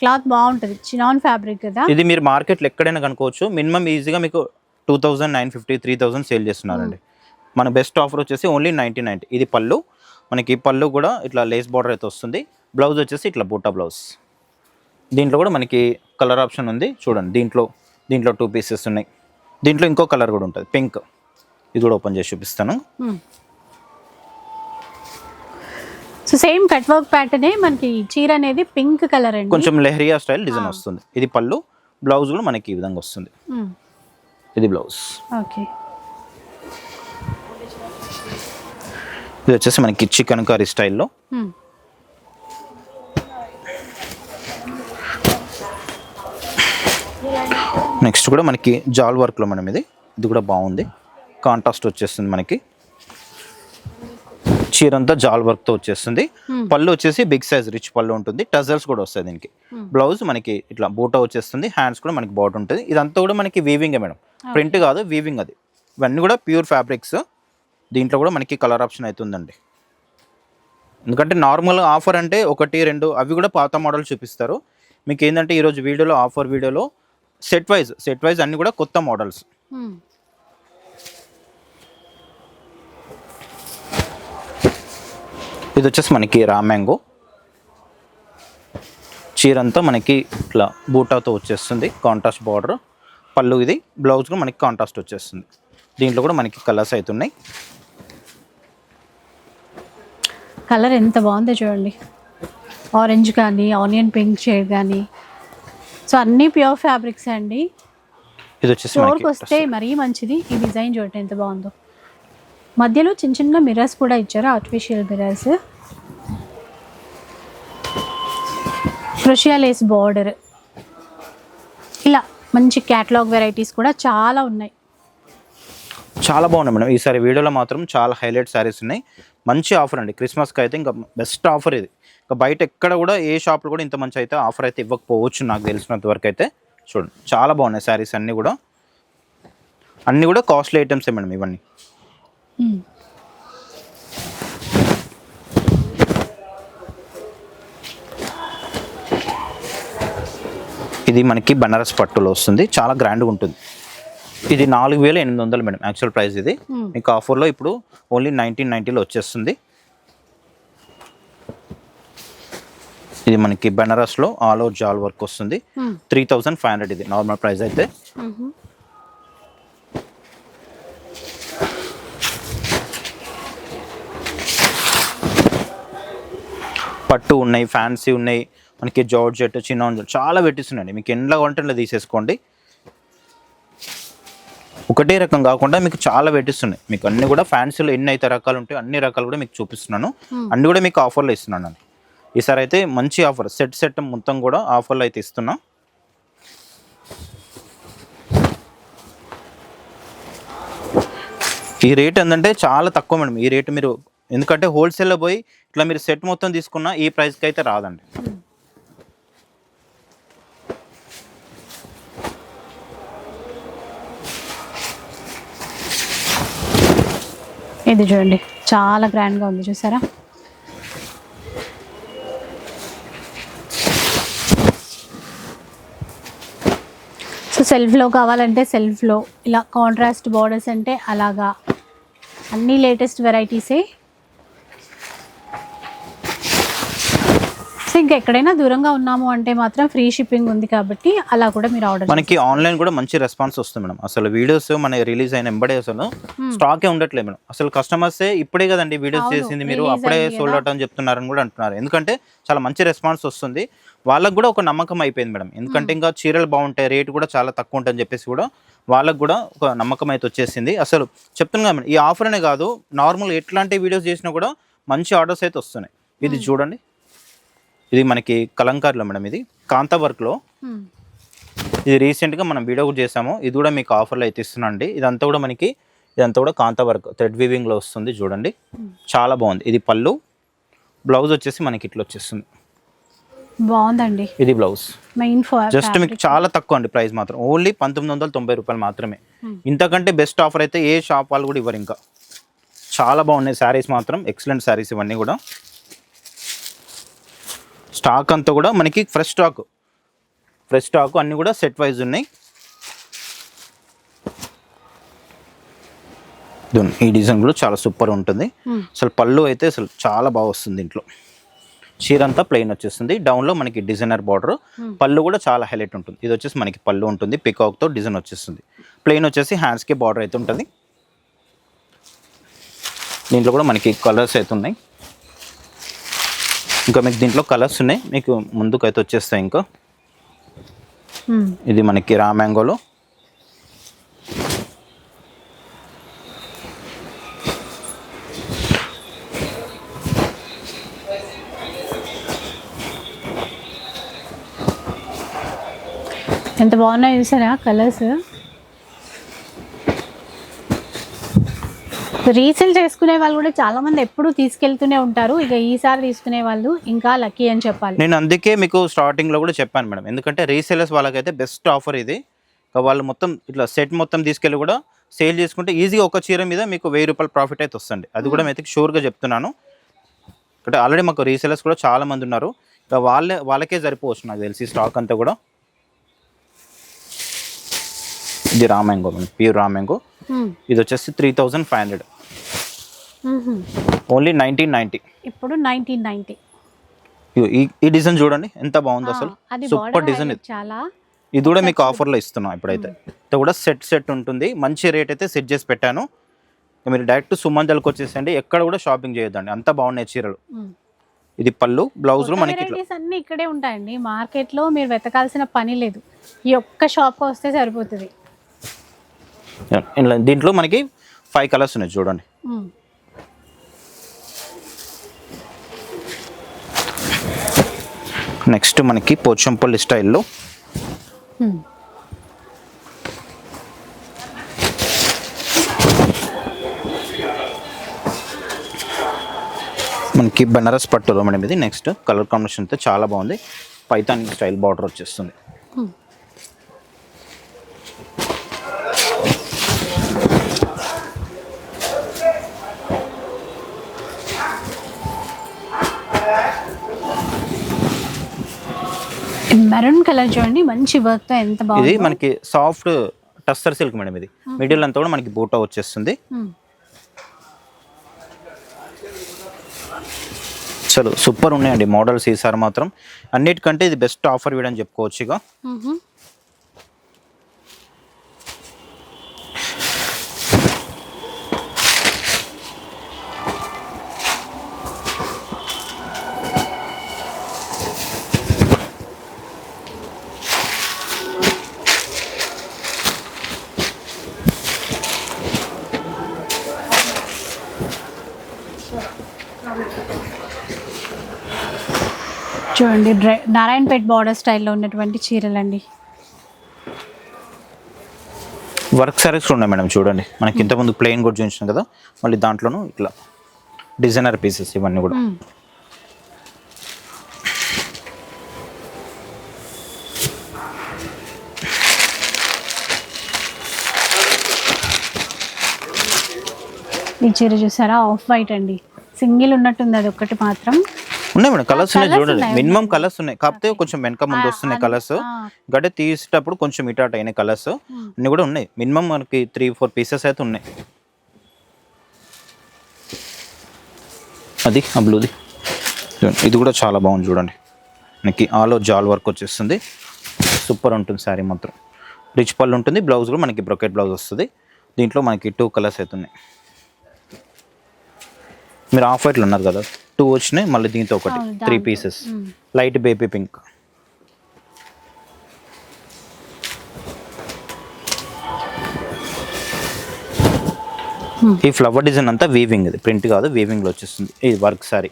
[SPEAKER 1] క్లాత్ బాగుంటుంది, చినాన్ ఫ్యాబ్రిక్ కదా.
[SPEAKER 2] ఇది మీరు మార్కెట్లో ఎక్కడైనా కనుక్కోవచ్చు. మినిమం ఈజీగా మీకు 2950, 3000 సేల్ చేస్తున్నారండి. మన బెస్ట్ ఆఫర్ వచ్చేసి ఓన్లీ 1990. ఇది పళ్ళు, మనకి పళ్ళు కూడా ఇట్లా లేస్ బార్డర్ అయితే వస్తుంది. బ్లౌజ్ వచ్చేసి ఇట్లా బూటా బ్లౌజ్. దీంట్లో కూడా మనకి కలర్ ఆప్షన్ ఉంది చూడండి. దీంట్లో 2 పీసెస్ ఉన్నాయి. దీంట్లో ఇంకో కలర్ కూడా ఉంటుంది, పింక్. ఇది కూడా ఓపెన్ చేసి చూపిస్తాను.
[SPEAKER 1] సో సేమ్ కట్ వర్క్ ప్యాటర్నే మనకి చీర అనేది పింక్ కలర్ అండి, కొంచెం
[SPEAKER 2] లెహరియా స్టైల్ డిజైన్ వస్తుంది. ఇది పళ్ళు, బ్లౌజ్ కూడా మనకి ఈ విధంగా వస్తుంది. ఇది బ్లౌజ్.
[SPEAKER 1] ఓకే,
[SPEAKER 2] ఇది వచ్చేసి మనకి చికెన్ కర్రీ స్టైల్లో. నెక్స్ట్ కూడా మనకి జాల్ వర్క్లో మనం ఇది కూడా బాగుంది, కాంట్రాస్ట్ వచ్చేస్తుంది. మనకి చీర అంతా జాల్ వర్క్తో వచ్చేస్తుంది. పళ్ళు వచ్చేసి బిగ్ సైజ్ రిచ్ పళ్ళు ఉంటుంది, టజల్స్ కూడా వస్తాయి దీనికి. బ్లౌజ్ మనకి ఇట్లా బూటా వచ్చేస్తుంది, హ్యాండ్స్ కూడా మనకి బాట్ ఉంటుంది. ఇదంతా కూడా మనకి వీవింగే మేడం, ప్రింట్ కాదు వీవింగ్. అది ఇవన్నీ కూడా ప్యూర్ ఫ్యాబ్రిక్స్. దీంట్లో కూడా మనకి కలర్ ఆప్షన్ అవుతుందండి. ఎందుకంటే నార్మల్ ఆఫర్ అంటే 1, 2 అవి కూడా పాత మోడల్ చూపిస్తారు. మీకు ఏంటంటే ఈరోజు వీడియోలో ఆఫర్ వీడియోలో సెట్ వైజ్ అన్ని కూడా కొత్త మోడల్స్. ఇది వచ్చేసి మనకి రా మ్యాంగో, చీర అంతా మనకి ఇట్లా బూటాతో వచ్చేస్తుంది, కాంట్రాస్ట్ బార్డర్. పళ్ళు ఇది, బ్లౌజ్ కూడా మనకి కాంట్రాస్ట్ వచ్చేస్తుంది. దీంట్లో కూడా మనకి కలర్స్ అవుతున్నాయి.
[SPEAKER 1] కలర్ ఎంత బాగుందో చూడండి, ఆరెంజ్ కానీ ఆనియన్ పింక్ షేడ్ కానీ. సో అన్నీ ప్యూర్ ఫ్యాబ్రిక్స్ అండి.
[SPEAKER 2] ఇది వచ్చేసి
[SPEAKER 1] స్టోర్కి వస్తే మరీ మంచిది. ఈ డిజైన్ చూడండి ఎంత బాగుందో. మధ్యలో చిన్న మిర్రర్స్ కూడా ఇచ్చారు, ఆర్టిఫిషియల్ మిర్రర్స్. క్రోషియా లేస్ బార్డర్, ఇలా మంచి క్యాటలాగ్ వెరైటీస్ కూడా చాలా ఉన్నాయి.
[SPEAKER 2] చాలా బాగున్నాయి మేడం. ఈసారి వీడియోలో మాత్రం చాలా హైలైట్ శారీస్ ఉన్నాయి. మంచి ఆఫర్ అండి, క్రిస్మస్కి అయితే ఇంకా బెస్ట్ ఆఫర్ ఇది. ఇంకా బయట ఎక్కడ కూడా ఏ షాప్లో కూడా ఇంత మంచి అయితే ఆఫర్ అయితే ఇవ్వకపోవచ్చు నాకు తెలిసినంత వరకు అయితే. చూడండి చాలా బాగున్నాయి శారీస్ అన్నీ కూడా కాస్ట్లీ ఐటమ్సే మేడం ఇవన్నీ. ఇది మనకి బనారస్ పట్టులో వస్తుంది, చాలా గ్రాండ్గా ఉంటుంది. ఇది 4800 మేడం యాక్చువల్ ప్రైస్. ఇది మీకు ఆఫర్లో ఇప్పుడు ఓన్లీ 1990లో వచ్చేస్తుంది. ఇది మనకి బనారస్లో ఆల్ ఓవర్ జాల్ వర్క్ వస్తుంది, 3500 ఇది నార్మల్ ప్రైస్ అయితే. పట్టు ఉన్నాయి, ఫ్యాన్సీ ఉన్నాయి, మనకి జార్జెట్, చిన్న చాలా పెట్టిస్తున్నాయండి. మీకు ఎండ్లా వంటల్లో తీసేసుకోండి. ఒకటే రకం కాకుండా మీకు చాలా పెట్టిస్తున్నాయి. మీకు అన్ని కూడా ఫ్యాన్సీలో ఎన్ని అయితే రకాలు ఉంటాయో అన్ని రకాలు కూడా మీకు చూపిస్తున్నాను. అన్ని కూడా మీకు ఆఫర్లో ఇస్తున్నాను అండి. ఈసారి అయితే మంచి ఆఫర్, సెట్ మొత్తం కూడా ఆఫర్లో అయితే ఇస్తున్నా. ఈ రేట్ ఏంటంటే చాలా తక్కువ మేడం. ఈ రేటు మీరు ఎందుకంటే హోల్సేల్లో పోయి ఇట్లా మీరు సెట్ మొత్తం తీసుకున్నా ఈ ప్రైస్కి అయితే రాదండి.
[SPEAKER 1] ఇది చూడండి చాలా గ్రాండ్గా ఉంది, చూసారా? సో సెల్ఫ్లో కావాలంటే సెల్ఫ్లో, ఇలా కాంట్రాస్ట్ బార్డర్స్ అంటే అలాగా, అన్నీ లేటెస్ట్ వెరైటీసే. సో ఇంకా ఎక్కడైనా దూరంగా ఉన్నాము అంటే మాత్రం ఫ్రీ షిప్పింగ్ ఉంది కాబట్టి అలా కూడా మీరు ఆర్డర్.
[SPEAKER 2] మనకి ఆన్లైన్ కూడా మంచి రెస్పాన్స్ వస్తుంది మేడం. అసలు వీడియోస్ మన రిలీజ్ అయిన ఎంబడే అసలు స్టాకే ఉండట్లేదు మేడం. అసలు కస్టమర్సే ఇప్పుడే కదండి వీడియోస్ చేసింది, మీరు అప్పుడే సోల్డ్ అవుట్ అని చెప్తున్నారని కూడా అంటున్నారు. ఎందుకంటే చాలా మంచి రెస్పాన్స్ వస్తుంది. వాళ్ళకు కూడా ఒక నమ్మకం అయిపోయింది మేడం. ఎందుకంటే ఇంకా చీరలు బాగుంటాయి, రేట్ కూడా చాలా తక్కువ ఉంటుందని చెప్పేసి కూడా వాళ్ళకు కూడా ఒక నమ్మకం అయితే వచ్చేసింది. అసలు చెప్తున్నా మేడం, ఈ ఆఫర్ అనే కాదు, నార్మల్ ఎట్లాంటి వీడియోస్ చేసినా కూడా మంచి ఆర్డర్స్ అయితే వస్తున్నాయి. ఇది చూడండి, ఇది మనకి కలంకారీలో మేడం, ఇది కాంతా వర్క్లో. ఇది రీసెంట్గా మనం వీడియో కూడా చేసాము. ఇది కూడా మీకు ఆఫర్లో అయితే ఇస్తున్నాను అండి. ఇదంతా కూడా కాంతా వర్క్ థ్రెడ్ వీవింగ్లో వస్తుంది. చూడండి చాలా బాగుంది. ఇది పళ్ళు, బ్లౌజ్ వచ్చేసి మనకి ఇట్లా వచ్చేస్తుంది.
[SPEAKER 1] బాగుందండి.
[SPEAKER 2] ఇది బ్లౌజ్
[SPEAKER 1] మెయిన్
[SPEAKER 2] జస్ట్ మీకు చాలా తక్కువ అండి. ప్రైస్ మాత్రం ఓన్లీ 1990 రూపాయలు మాత్రమే. ఇంతకంటే బెస్ట్ ఆఫర్ అయితే ఏ షాప్ వాళ్ళు కూడా ఇవ్వరు. ఇంకా చాలా బాగున్నాయి శారీస్ మాత్రం, ఎక్సలెంట్ శారీస్ ఇవన్నీ కూడా. స్టాక్ అంతా కూడా మనకి ఫ్రెష్ స్టాక్ అన్నీ కూడా సెట్ వైజ్ ఉన్నాయి. ఈ డిజైన్ కూడా చాలా సూపర్ ఉంటుంది. అసలు పళ్ళు అయితే అసలు చాలా బాగా వస్తుంది. ఇంట్లో చీర అంతా ప్లెయిన్ వచ్చేస్తుంది, డౌన్లో మనకి డిజైనర్ బార్డర్, పళ్ళు కూడా చాలా హైలైట్ ఉంటుంది. ఇది వచ్చేసి మనకి పళ్ళు ఉంటుంది, పికాక్తో డిజైన్ వచ్చేస్తుంది. ప్లెయిన్ వచ్చేసి హ్యాండ్స్కి బార్డర్ అయితే ఉంటుంది. దీంట్లో కూడా మనకి కలర్స్ అయితే ఉన్నాయి. ఇంకా మీకు దీంట్లో కలర్స్ ఉన్నాయి, మీకు ముందుకైతే వచ్చేస్తాయి. ఇంకా ఇది మనకి రా మ్యాంగోలో,
[SPEAKER 1] ఎంత బాగున్నాయి చూసారా కలర్స్. రీసేల్ చేసుకునే వాళ్ళు కూడా చాలా మంది ఎప్పుడు తీసుకెళ్తూనే ఉంటారు. ఇక ఈసారి తీసుకునే వాళ్ళు ఇంకా లక్కీ అని చెప్పాలి.
[SPEAKER 2] నేను అందుకే మీకు స్టార్టింగ్లో కూడా చెప్పాను మేడం, ఎందుకంటే రీసేలర్స్ వాళ్ళకైతే బెస్ట్ ఆఫర్ ఇది. వాళ్ళు మొత్తం ఇట్లా సెట్ మొత్తం తీసుకెళ్ళి కూడా సేల్ చేసుకుంటే ఈజీగా ఒక చీర మీద మీకు 1000 రూపాయలు ప్రాఫిట్ అయితే వస్తుంది. అది కూడా అయితే షూర్గా చెప్తున్నాను. అంటే ఆల్రెడీ మాకు రీసేలర్స్ కూడా చాలా మంది ఉన్నారు. ఇక వాళ్ళకే సరిపోవచ్చు నాకు తెలిసి స్టాక్ అంతా కూడా. ఇది raw mango, pure raw mango. ఇది వచ్చేసి 3500, ఓన్లీ 1990.
[SPEAKER 1] ఇప్పుడు 1990.
[SPEAKER 2] ఈ డిజైన్ చూడండి ఎంత బాగుంది, అసలు సూపర్ డిజైన్ ఇది.
[SPEAKER 1] చాలా
[SPEAKER 2] ఇది కూడా మీకు ఆఫర్లో ఇస్తున్నాం ఇప్పుడైతే. ఇది కూడా సెట్ ఉంటుంది, మంచి రేట్ అయితే సెట్ చేసి పెట్టాను. మీరు డైరెక్ట్ సుమంజల్కి వచ్చేసండి, ఎక్కడ కూడా షాపింగ్ చేయొద్దండి, అంత బాగున్నాయి చీరలు. ఇది పళ్ళు, బ్లౌజ్ మనకి
[SPEAKER 1] అన్ని ఇక్కడే ఉంటాయండి. మార్కెట్లో మీరు వెతకాల్సిన పని లేదు, ఈ ఒక్క షాప్కి వస్తే సరిపోతుంది.
[SPEAKER 2] దీంట్లో మనకి 5 కలర్స్ ఉన్నాయి చూడండి. నెక్స్ట్ మనకి పోచంపల్లి స్టైల్లో మనకి బనారస్ పట్టులో మేడం ఇది. నెక్స్ట్ కలర్ కాంబినేషన్ అయితే చాలా బాగుంది, పైతాన్ స్టైల్ బార్డర్ వచ్చేస్తుంది.
[SPEAKER 1] మెరూన్ కలర్ చూడండి, మంచి వర్క్ తో ఎంత బాగుంది.
[SPEAKER 2] ఇది మనకి సాఫ్ట్ టస్సర్ సిల్క్ మేడం. ఇది మిడిల్ అంతా కూడా మనకి బూటా వచ్చేస్తుంది. అసలు సూపర్ ఉన్నాయండి మోడల్స్ ఈసారి మాత్రం. అన్నిటికంటే ఇది బెస్ట్ ఆఫర్ వీడని చెప్పుకోవచ్చు. ఇక
[SPEAKER 1] చూడండి నారాయణపేట్ బార్డర్ స్టైల్లో ఉన్నటువంటి చీరలండి.
[SPEAKER 2] వర్క్ సారీస్ ఉన్నాయి మేడం, చూడండి మనకి ఇంతకుముందు ప్లెయిన్ కూడా చూపించాం కదా, మళ్ళీ దాంట్లోనూ ఇట్లా డిజైనర్ పీసెస్ ఇవన్నీ కూడా.
[SPEAKER 1] ఈ చీర చూసారా, ఆఫ్ వైట్ అండి, సింగిల్ ఉన్నట్టుంది అది ఒక్కటి మాత్రం.
[SPEAKER 2] ఉన్నాయి మేడం, కలర్స్ ఉన్నాయి చూడండి,
[SPEAKER 1] ఉన్నాయి,
[SPEAKER 2] మినిమం కలర్స్ ఉన్నాయి, కాకపోతే కొంచెం వెనక ముందు వస్తున్నాయి కలర్స్, గడ్డ తీసేటప్పుడు కొంచెం ఇటాట్ అయినాయి కలర్స్ అన్ని కూడా ఉన్నాయి. మినిమం మనకి 3-4 పీసెస్ అయితే ఉన్నాయి. అది ఆ బ్లూది, ఇది కూడా చాలా బాగుంది చూడండి, మనకి ఆల్ ఓవర్ జాల్ వర్క్ వచ్చేస్తుంది, సూపర్ ఉంటుంది శారీ మాత్రం. రిచ్ పళ్ళు ఉంటుంది, బ్లౌజ్ కూడా మనకి బ్రొకెట్ బ్లౌజ్ వస్తుంది. దీంట్లో మనకి 2 కలర్స్ అయితే ఉన్నాయి. మీరు ఆఫ్ వైట్లు ఉన్నారు కదా, 2 వచ్చినాయి, మళ్ళీ దీంతో ఒకటి 3 పీసెస్. లైట్ బేబీ పింక్, ఈ ఫ్లవర్ డిజైన్ అంతా వీవింగ్, ఇది ప్రింట్ కాదు, వీవింగ్లో వచ్చేస్తుంది. ఇది వర్క్ సారీ.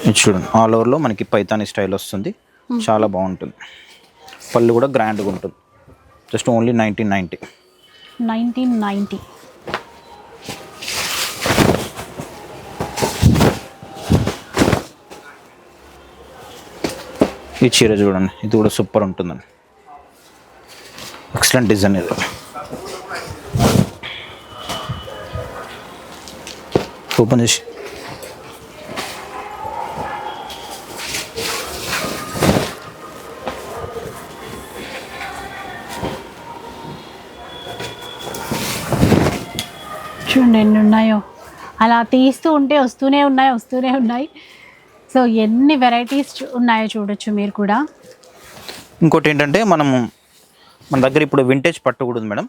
[SPEAKER 2] ఇది చూడండి, ఆల్ ఓవర్లో మనకి పైతానీ స్టైల్ వస్తుంది, చాలా బాగుంటుంది. పళ్ళు కూడా గ్రాండ్గా ఉంటుంది. Just only
[SPEAKER 1] 1990.
[SPEAKER 2] ఈ చీర చూడండి, ఇది కూడా సూపర్ ఉంటుందండి, ఎక్సలెంట్ డిజైన్. ఇది ఓపెన్ చేసి
[SPEAKER 1] చూడండి ఎన్ని ఉన్నాయో, అలా తీస్తూ ఉంటే వస్తూనే ఉన్నాయి. సో ఎన్ని వెరైటీస్ ఉన్నాయో చూడొచ్చు మీరు కూడా.
[SPEAKER 2] ఇంకోటి ఏంటంటే మన దగ్గర ఇప్పుడు వింటేజ్ పట్టు కూడా ఉంది మేడం,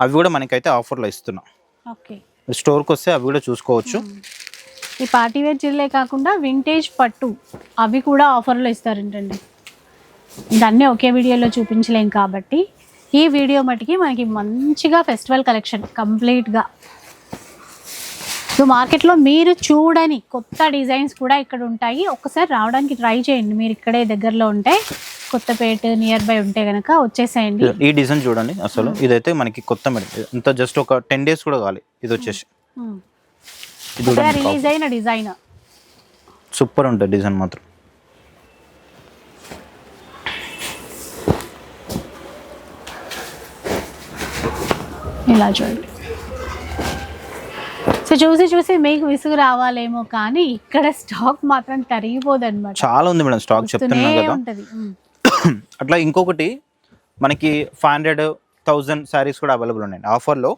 [SPEAKER 2] అవి కూడా మనకైతే ఆఫర్లో ఇస్తున్నాం.
[SPEAKER 1] ఓకే,
[SPEAKER 2] స్టోర్కి వస్తే అవి కూడా చూసుకోవచ్చు.
[SPEAKER 1] ఈ పార్టీవేర్ చీరలే కాకుండా వింటేజ్ పట్టు అవి కూడా ఆఫర్లో ఇస్తారంటండి. దాన్ని ఒకే వీడియోలో చూపించలేం కాబట్టి ఈ వీడియో మటుకి మనకి మంచిగా ఫెస్టివల్ కలెక్షన్ కంప్లీట్గా. సో మార్కెట్లో మీరు చూడని కొత్త డిజైన్స్ కూడా ఇక్కడ ఉంటాయి. ఒక్కసారి రావడానికి ట్రై చేయండి, మీరు ఇక్కడే దగ్గరలో ఉంటే, కొత్తపేట నియర్ బై ఉంటే కనుక వచ్చేసేయండి.
[SPEAKER 2] ఈ డిజైన్ చూడండి, అసలు ఇదైతే మనకి కొత్త మేడం, ఇంత జస్ట్ ఒక 10 days కూడా కావాలి. ఇది వచ్చేసి
[SPEAKER 1] రిలీజ్ అయిన డిజైన్,
[SPEAKER 2] సూపర్ ఉంటుంది డిజైన్ మాత్రం.
[SPEAKER 1] ఇలా చూడండి. సో చూసి మీకు విసుగు రావాలేమో, కానీ ఇక్కడ స్టాక్ మాత్రం తరిగిపోదు అనమాట,
[SPEAKER 2] చాలా ఉంది మేడం స్టాక్, చెప్తున్నా కదా. అట్లా ఇంకొకటి మనకి 500,000 శారీస్ కూడా అవైలబుల్ ఉన్నాయి ఆఫర్లో.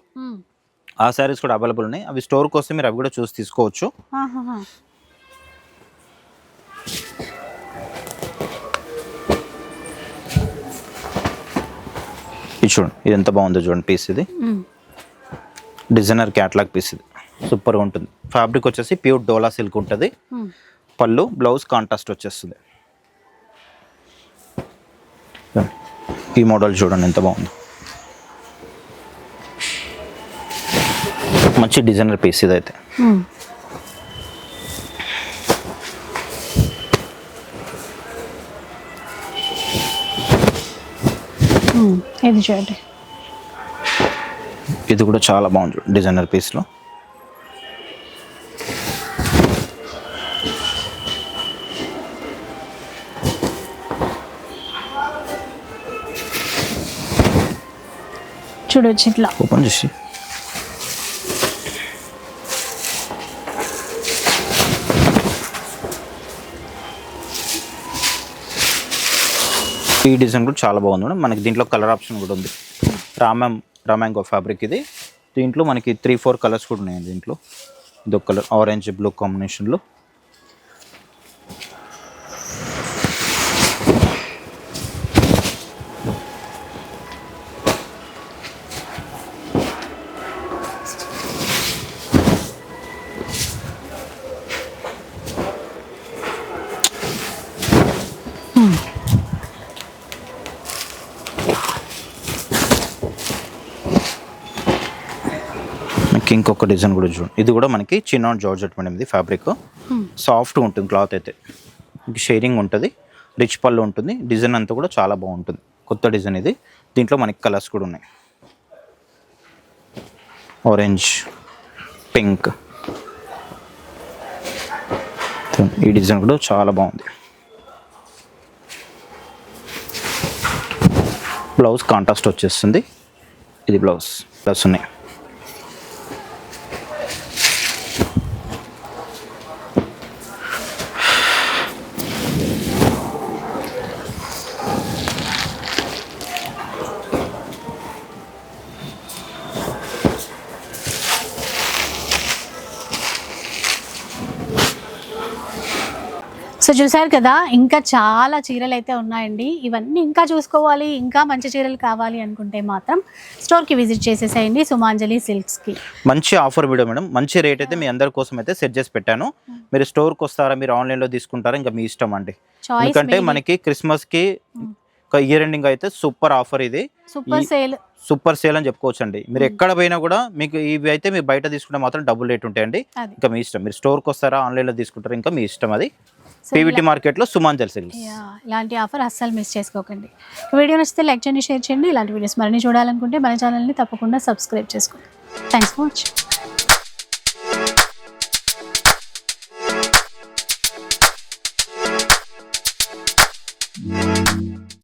[SPEAKER 2] ఆ శారీస్ కూడా అవైలబుల్ ఉన్నాయి, అవి స్టోర్కి వస్తే మీరు అవి కూడా చూసి తీసుకోవచ్చు. ఇది చూడండి, ఇది ఎంత బాగుందో చూడండి పీస్. ఇది డిజైనర్ క్యాట్లాగ్ పీస్, ఇది సూపర్గా ఉంటుంది. ఫ్యాబ్రిక్ వచ్చేసి ప్యూర్ డోలా సిల్క్ ఉంటుంది. పళ్ళు బ్లౌజ్ కాంట్రాస్ట్ వచ్చేస్తుంది. ఈ మోడల్ చూడండి ఎంత బాగుంది, మంచి డిజైనర్ పీస్ ఇదైతే.
[SPEAKER 1] ఇది చూడండి,
[SPEAKER 2] ఇది కూడా చాలా బాగుంది డిజైనర్ పీస్లో.
[SPEAKER 1] చూడొచ్చు ఇట్లా
[SPEAKER 2] ఓపెన్ చేసి. ఈ డిజైన్ కూడా చాలా బాగుంది మేడం, మనకి దీంట్లో కలర్ ఆప్షన్ కూడా ఉంది. రామాంగో ఫ్యాబ్రిక్ ఇది. దీంట్లో మనకి 3-4 కలర్స్ కూడా ఉన్నాయి. దీంట్లో ఇదొక కలర్ ఆరెంజ్ బ్లూ కాంబినేషన్లో. ఇంకొక డిజైన్ కూడా చూడండి, ఇది కూడా మనకి చిన్న జార్జెట్ మేడం, ఇది ఫ్యాబ్రిక్ సాఫ్ట్గా ఉంటుంది, క్లాత్ అయితే షేరింగ్ ఉంటుంది, రిచ్ పళ్ళు ఉంటుంది, డిజైన్ అంతా కూడా చాలా బాగుంటుంది, కొత్త డిజైన్ ఇది. దీంట్లో మనకి కలర్స్ కూడా ఉన్నాయి, ఆరెంజ్, పింక్, ఈ డిజైన్ కూడా చాలా బాగుంది. బ్లౌజ్ కాంట్రాస్ట్ వచ్చేస్తుంది, ఇది బ్లౌజ్ ప్లస్ ఉన్నాయి.
[SPEAKER 1] సో చూసారు కదా, ఇంకా చాలా చీరలు అయితే ఉన్నాయండి. ఇవన్నీ ఇంకా చూసుకోవాలి, ఇంకా మంచి చీరలు కావాలి అనుకుంటే మాత్రం స్టోర్కి విజిట్ చేసేసేయండి, సుమాంజలి సిల్క్స్కి.
[SPEAKER 2] మంచి ఆఫర్ వీడియో మేడం, మంచి రేట్ అయితే మీ అందరి కోసం అయితే సెట్ చేసి పెట్టాను. మీరు స్టోర్కి వస్తారా, మీరు ఆన్లైన్లో తీసుకుంటారా, ఇంకా మీ ఇష్టం అండి. ఎందుకంటే మనకి క్రిస్మస్కి ఇయర్ ఎండింగ్ అయితే సూపర్ ఆఫర్, ఇది సూపర్ సేల్ అని చెప్పుకోవచ్చు అండి. మీరు ఎక్కడ పోయినా కూడా మీకు ఇవి అయితే మీరు బయట తీసుకుంటే మాత్రం డబుల్ రేట్ ఉంటాయండి. ఇంకా మీ ఇష్టం, మీరు స్టోర్కి వస్తారా ఆన్లైన్లో తీసుకుంటారా, ఇంకా మీ ఇష్టం. అది పీవీటీ మార్కెట్లో సుమాంజలి సిల్క్స్.
[SPEAKER 1] ఇలాంటి ఆఫర్ అస్సలు మిస్ చేసుకోకండి. వీడియో నచ్చితే లైక్ చేయండి, షేర్ చేయండి. ఇలాంటి వీడియోస్ మరిన్ని చూడాలనుకుంటే మన ఛానల్ని తప్పకుండా సబ్స్క్రైబ్ చేసుకోండి. Thanks for watching.